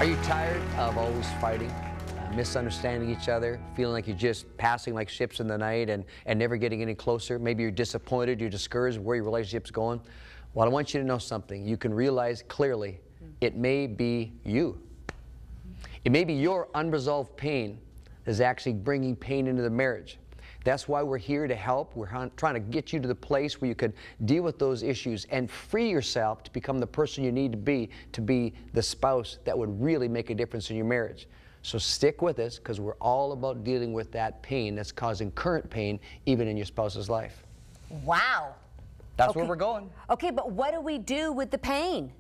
Are you tired of always fighting, misunderstanding each other, feeling like you're just passing like ships in the night and never getting any closer? Maybe you're disappointed, you're discouraged where your relationship's going. Well, I want you to know something. You can realize clearly it may be you. It may be your unresolved pain that's actually bringing pain into the marriage. That's why we're here to help. We're trying to get you to the place where you can deal with those issues and free yourself to become the person you need to be the spouse that would really make a difference in your marriage. So stick with us, because we're all about dealing with that pain that's causing current pain even in your spouse's life. Wow. That's where we're going. Okay, but what do we do with the pain?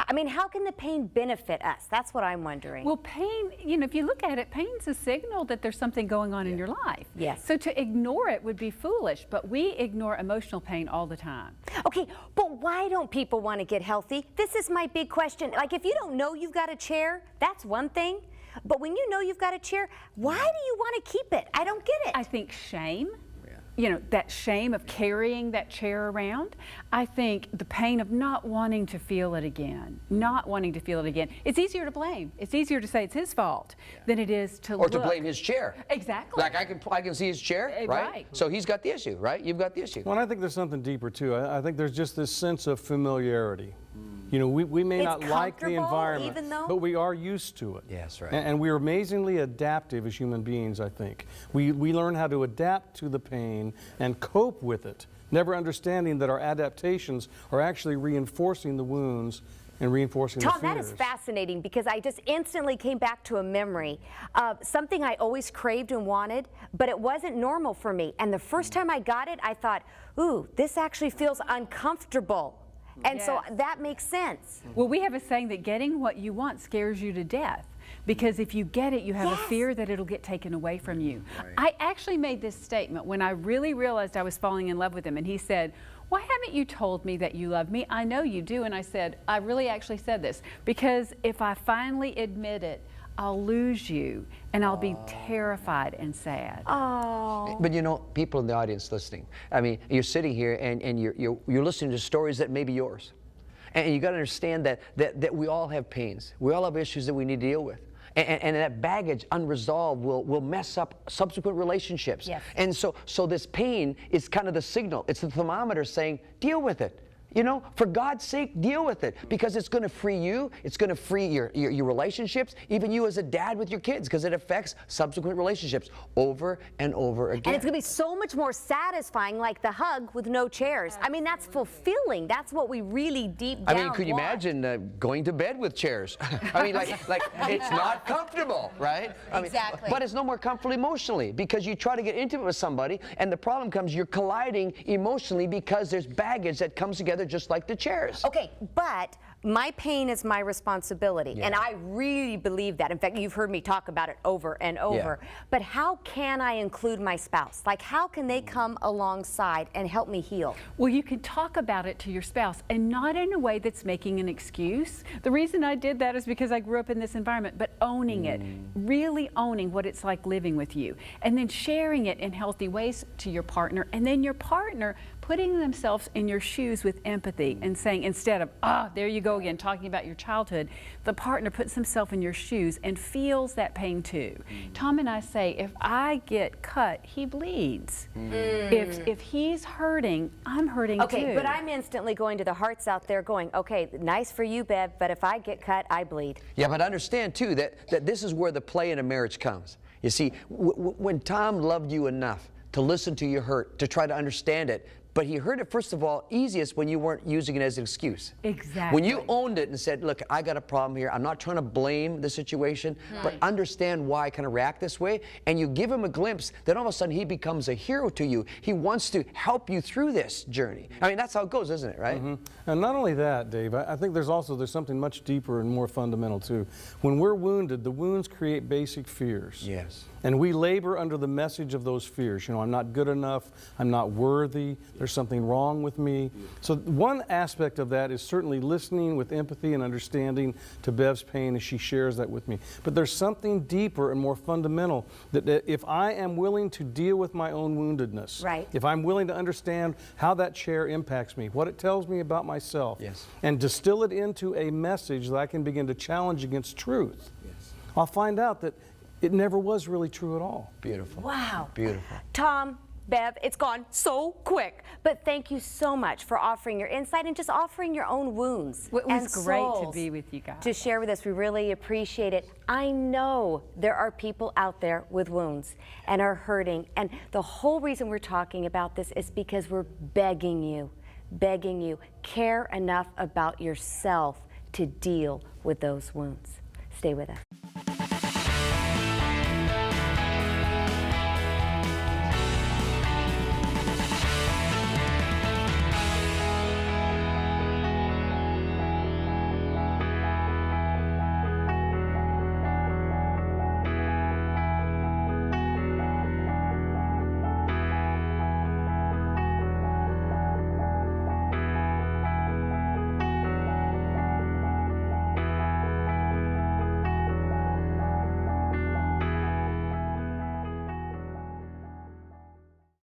I mean, how can the pain benefit us? That's what I'm wondering. Well, pain, you know, if you look at it, pain's a signal that there's something going on in your life. Yes. So to ignore it would be foolish, but we ignore emotional pain all the time. Okay, but why don't people want to get healthy? This is my big question. Like, if you don't know you've got a chair, that's one thing. But when you know you've got a chair, why do you want to keep it? I don't get it. I think shame. You know, that shame of carrying that chair around. I think the pain of not wanting to feel it again, It's easier to blame. It's easier to say it's his fault than it is to Or to blame his chair. Exactly. Like I can see his chair, right? So he's got the issue, right? You've got the issue. Well, I think there's something deeper too. I think there's just this sense of familiarity. You know, we may not like the environment, but we are used to it. Yes, right. And we're amazingly adaptive as human beings, I think. We learn how to adapt to the pain and cope with it, never understanding that our adaptations are actually reinforcing the wounds and reinforcing the fears. Tom, that is fascinating, because I just instantly came back to a memory of something I always craved and wanted, but it wasn't normal for me. And the first time I got it, I thought, ooh, this actually feels uncomfortable. And so that makes sense. Well, we have a saying that getting what you want scares you to death, because if you get it, you have a fear that it'll get taken away from you. I actually made this statement when I really realized I was falling in love with him, and he said, "Why haven't you told me that you love me? I know you do." And I said, I really actually said this, because if I finally admit it, I'll lose you, and I'll be terrified and sad. Oh. But you know, people in the audience listening, I mean, you're sitting here and you're listening to stories that may be yours. And you got to understand that we all have pains. We all have issues that we need to deal with. And that baggage unresolved will mess up subsequent relationships. Yes. And so this pain is kind of the signal. It's the thermometer saying, deal with it. You know, for God's sake, deal with it, because it's going to free you. It's going to free your relationships, even you as a dad with your kids, because it affects subsequent relationships over and over again. And it's going to be so much more satisfying, like the hug with no chairs. I mean, that's fulfilling. That's what we really deep down I mean, could you imagine going to bed with chairs? I mean, like it's not comfortable, right? I mean, exactly. But it's no more comfortable emotionally, because you try to get intimate with somebody, and the problem comes, you're colliding emotionally because there's baggage that comes together just like the chairs. Okay, but my pain is my responsibility, and I really believe that. In fact, you've heard me talk about it over and over. But how can I include my spouse? Like, how can they come alongside and help me heal? Well, you can talk about it to your spouse, and not in a way that's making an excuse. The reason I did that is because I grew up in this environment, but owning it, really owning what it's like living with you, and then sharing it in healthy ways to your partner, and then your partner putting themselves in your shoes with empathy and saying, instead of, there you go again, talking about your childhood, the partner puts himself in your shoes and feels that pain too. Tom and I say, if I get cut, he bleeds. If he's hurting, I'm hurting too. Okay, but I'm instantly going to the hearts out there going, okay, nice for you, Bev, but if I get cut, I bleed. Yeah, but understand too that this is where the play in a marriage comes. You see, when Tom loved you enough to listen to your hurt, to try to understand it, but he heard it, first of all, easiest when you weren't using it as an excuse. Exactly. When you owned it and said, look, I got a problem here. I'm not trying to blame the situation, but understand why I kind of react this way. And you give him a glimpse, then all of a sudden he becomes a hero to you. He wants to help you through this journey. I mean, that's how it goes, isn't it, right? And not only that, Dave, I think there's something much deeper and more fundamental too. When we're wounded, the wounds create basic fears. Yes. And we labor under the message of those fears. You know, I'm not good enough, I'm not worthy, there's something wrong with me. So one aspect of that is certainly listening with empathy and understanding to Bev's pain as she shares that with me. But there's something deeper and more fundamental that if I am willing to deal with my own woundedness, right. if I'm willing to understand how that chair impacts me, what it tells me about myself, yes. and distill it into a message that I can begin to challenge against truth, Yes. I'll find out that it never was really true at all. Beautiful. Wow. Beautiful. Tom, Bev, it's gone so quick. But thank you so much for offering your insight and just offering your own wounds. Well, it was and great to souls be with you guys. to share with us. We really appreciate it. I know there are people out there with wounds and are hurting. And the whole reason we're talking about this is because we're begging you, care enough about yourself to deal with those wounds. Stay with us.